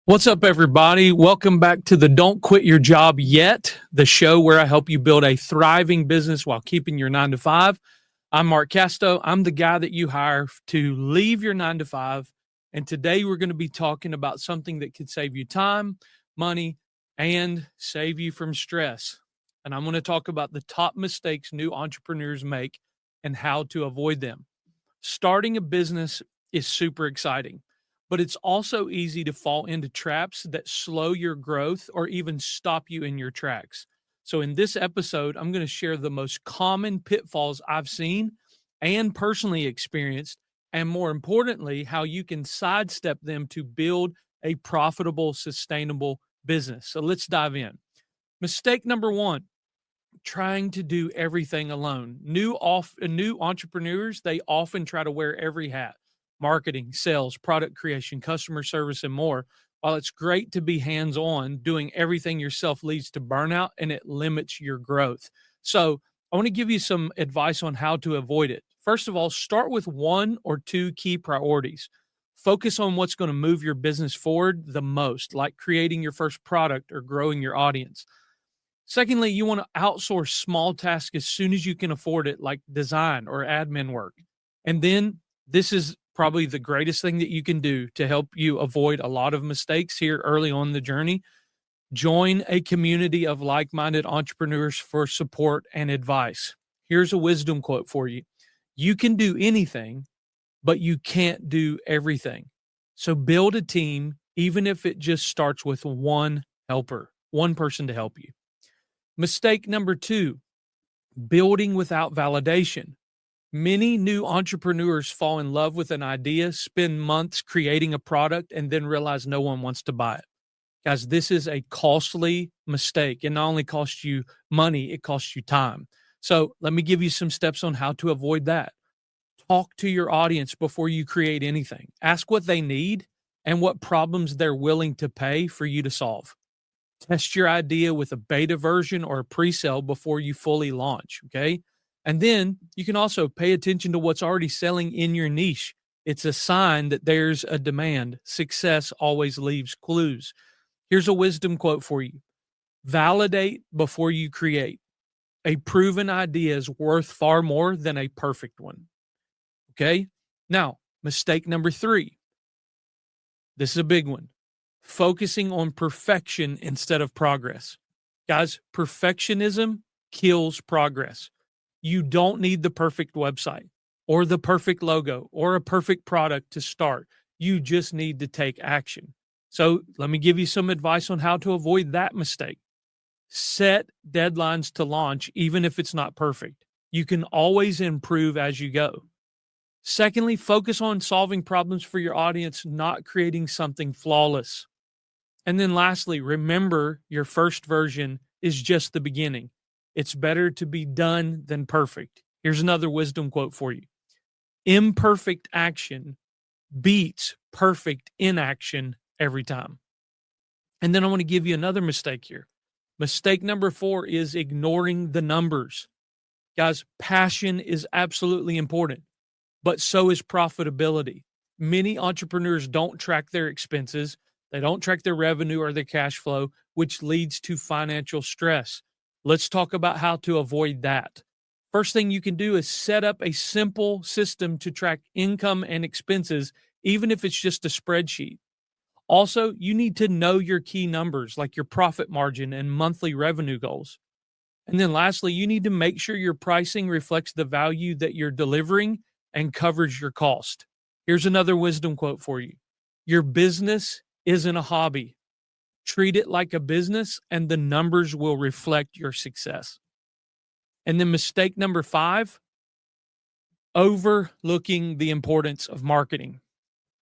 What's up, everybody? Welcome back to the Don't Quit Your Job Yet, the show where I help you build a thriving business while keeping your 9 to 5. I'm Mark Casto. I'm the guy that you hire to leave your 9 to 5. And today we're going to be talking about something that could save you time, money, and save you from stress. And I'm going to talk about the top mistakes new entrepreneurs make and how to avoid them. Starting a business is super exciting, but it's also easy to fall into traps that slow your growth or even stop you in your tracks. So, in this episode, I'm going to share the most common pitfalls I've seen and personally experienced, and more importantly, how you can sidestep them to build a profitable, sustainable business. So, let's dive in. Mistake number one: trying to do everything alone. New entrepreneurs, they often try to wear every hat: marketing, sales, product creation, customer service, and more. While it's great to be hands-on, doing everything yourself leads to burnout and it limits your growth. So I want to give you some advice on how to avoid it. First of all, start with one or two key priorities. Focus on what's going to move your business forward the most, like creating your first product or growing your audience. Secondly, you want to outsource small tasks as soon as you can afford it, like design or admin work. And then this is probably the greatest thing that you can do to help you avoid a lot of mistakes here early on the journey. Join a community of like-minded entrepreneurs for support and advice. Here's a wisdom quote for you: you can do anything, but you can't do everything. So build a team, even if it just starts with one helper, one person to help you. Mistake number two: building without validation. Many new entrepreneurs fall in love with an idea, spend months creating a product, and then realize no one wants to buy it. Guys, this is a costly mistake. It not only costs you money, it costs you time. So let me give you some steps on how to avoid that. Talk to your audience before you create anything. Ask what they need and what problems they're willing to pay for you to solve. Test your idea with a beta version or a pre-sale before you fully launch, okay? And then you can also pay attention to what's already selling in your niche. It's a sign that there's a demand. Success always leaves clues. Here's a wisdom quote for you: validate before you create. A proven idea is worth far more than a perfect one. Okay? Now, mistake number three. This is a big one: focusing on perfection instead of progress. Guys, perfectionism kills progress. You don't need the perfect website or the perfect logo or a perfect product to start. You just need to take action. So let me give you some advice on how to avoid that mistake. Set deadlines to launch, even if it's not perfect. You can always improve as you go. Secondly, focus on solving problems for your audience, not creating something flawless. And then lastly, remember your first version is just the beginning. It's better to be done than perfect. Here's another wisdom quote for you: imperfect action beats perfect inaction every time. And then I want to give you another mistake here. Mistake number 4 is ignoring the numbers. Guys, passion is absolutely important, but so is profitability. Many entrepreneurs don't track their expenses. They don't track their revenue or their cash flow, which leads to financial stress. Let's talk about how to avoid that. First thing you can do is set up a simple system to track income and expenses, even if it's just a spreadsheet. Also, you need to know your key numbers like your profit margin and monthly revenue goals. And then lastly, you need to make sure your pricing reflects the value that you're delivering and covers your cost. Here's another wisdom quote for you: your business isn't a hobby. Treat it like a business, and the numbers will reflect your success. And then mistake number 5, overlooking the importance of marketing.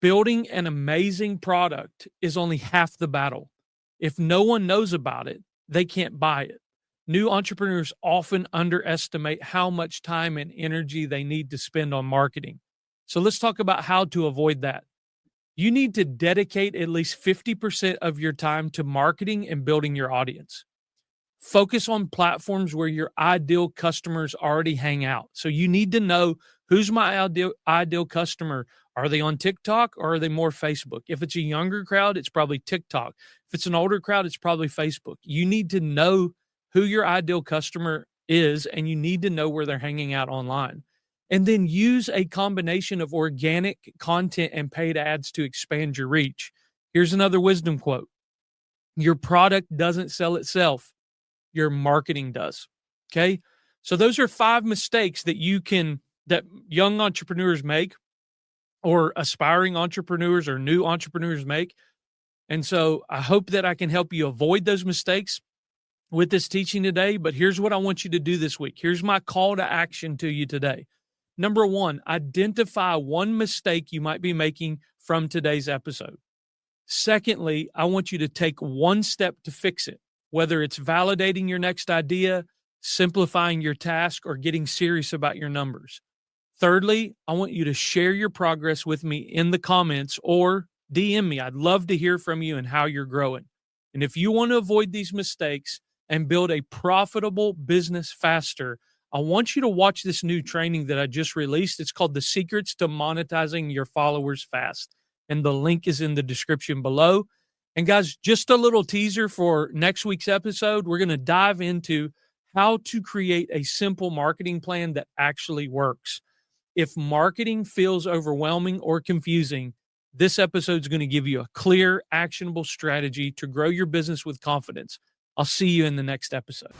Building an amazing product is only half the battle. If no one knows about it, they can't buy it. New entrepreneurs often underestimate how much time and energy they need to spend on marketing. So let's talk about how to avoid that. You need to dedicate at least 50% of your time to marketing and building your audience. Focus on platforms where your ideal customers already hang out. So you need to know Who's my ideal customer? Are they on TikTok or are they more Facebook? If it's a younger crowd, it's probably TikTok. If it's an older crowd, it's probably Facebook. You need to know who your ideal customer is, and you need to know where they're hanging out online. And then use a combination of organic content and paid ads to expand your reach. Here's another wisdom quote. Your product doesn't sell itself. Your marketing does. Okay. So those are 5 mistakes that that young entrepreneurs make, or aspiring entrepreneurs or new entrepreneurs make. And so I hope that I can help you avoid those mistakes with this teaching today. But here's what I want you to do this week. Here's my call to action to you today. Number 1, identify one mistake you might be making from today's episode. Secondly, I want you to take one step to fix it, whether it's validating your next idea, simplifying your task, or getting serious about your numbers. Thirdly, I want you to share your progress with me in the comments or DM me. I'd love to hear from you and how you're growing. And if you want to avoid these mistakes and build a profitable business faster, I want you to watch this new training that I just released. It's called The Secrets to Monetizing Your Followers Fast. And the link is in the description below. And guys, just a little teaser for next week's episode. We're going to dive into how to create a simple marketing plan that actually works. If marketing feels overwhelming or confusing, this episode is going to give you a clear, actionable strategy to grow your business with confidence. I'll see you in the next episode.